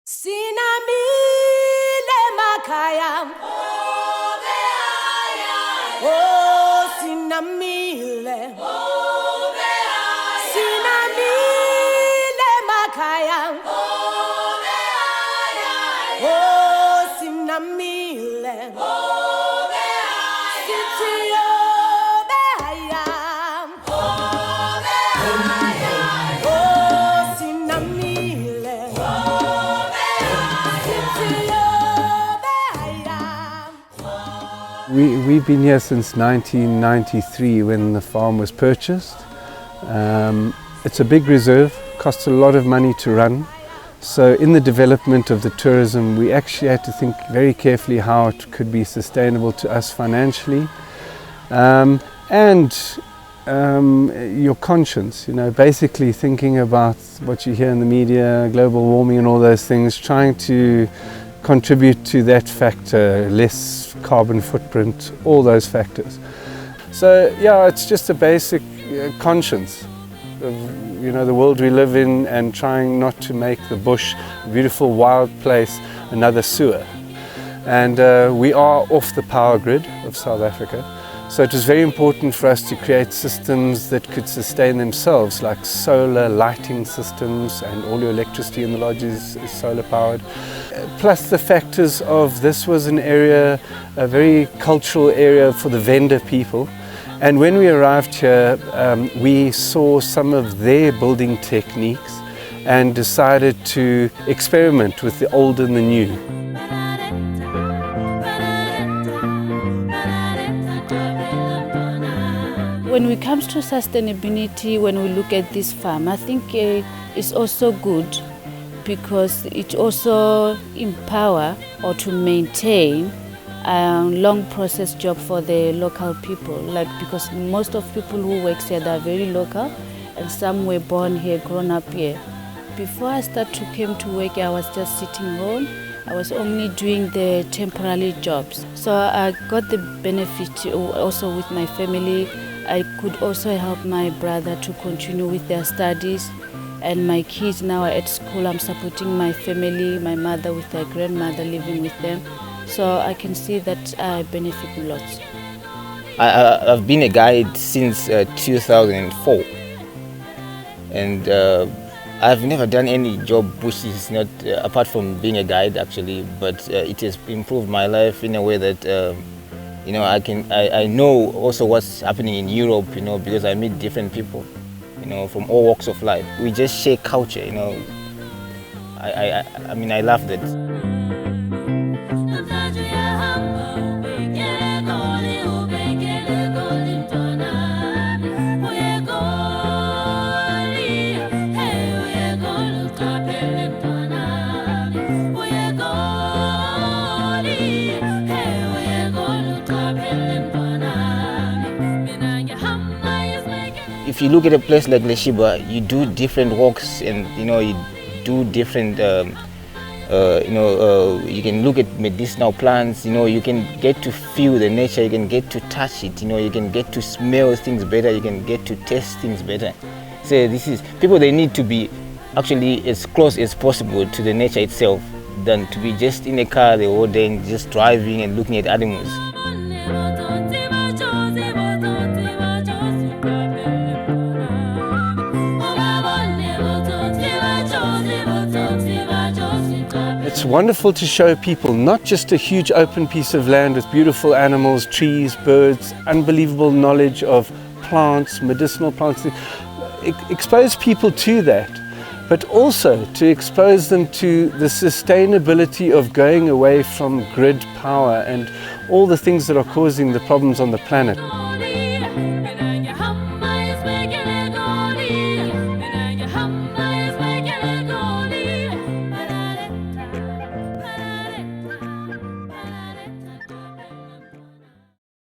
Sinamile makaya, oh sinamile, sinamile makaya, oh sinamile, sitiyo beaya, oh sinamile. We've been here since 1993 when the farm was purchased. It's a big reserve, costs a lot of money to run. So in the development of the tourism, we actually had to think very carefully how it could be sustainable to us financially. Your conscience, basically thinking about what you hear in the media, global warming and all those things, trying to contribute to that factor, less carbon footprint, all those factors. So yeah, it's just a basic conscience of the world we live in, and trying not to make the bush, a beautiful wild place, another sewer. And we are off the power grid of South Africa. So it was very important for us to create systems that could sustain themselves, like solar lighting systems, and all your electricity in the lodges is solar powered. Plus the factors of this was an area, a very cultural area for the vendor people. And when we arrived here, we saw some of their building techniques and decided to experiment with the old and the new. When it comes to sustainability, when we look at this farm, I think it's also good because it also empower or to maintain a long process job for the local people. Because most of people who work here, they are very local, and some were born here, grown up here. Before I came to work, I was just sitting home. I was only doing the temporary jobs. So I got the benefit also with my family. I could also help my brother to continue with their studies, and my kids now are at school. I'm supporting my family, my mother with her grandmother, living with them. So I can see that I benefit a lot. I've been a guide since 2004, and I've never done any job which is not, apart from being a guide actually, but it has improved my life in a way that I know also what's happening in Europe, because I meet different people, from all walks of life. We just share culture, I love that. If you look at a place like Leshiba, you do different walks, and you do different. You can look at medicinal plants. You can get to feel the nature. You can get to touch it. You can get to smell things better. You can get to taste things better. So people. They need to be actually as close as possible to the nature itself, than to be just in a car the whole day and just driving and looking at animals. It's wonderful to show people not just a huge open piece of land with beautiful animals, trees, birds, unbelievable knowledge of plants, medicinal plants. Expose people to that, but also to expose them to the sustainability of going away from grid power and all the things that are causing the problems on the planet.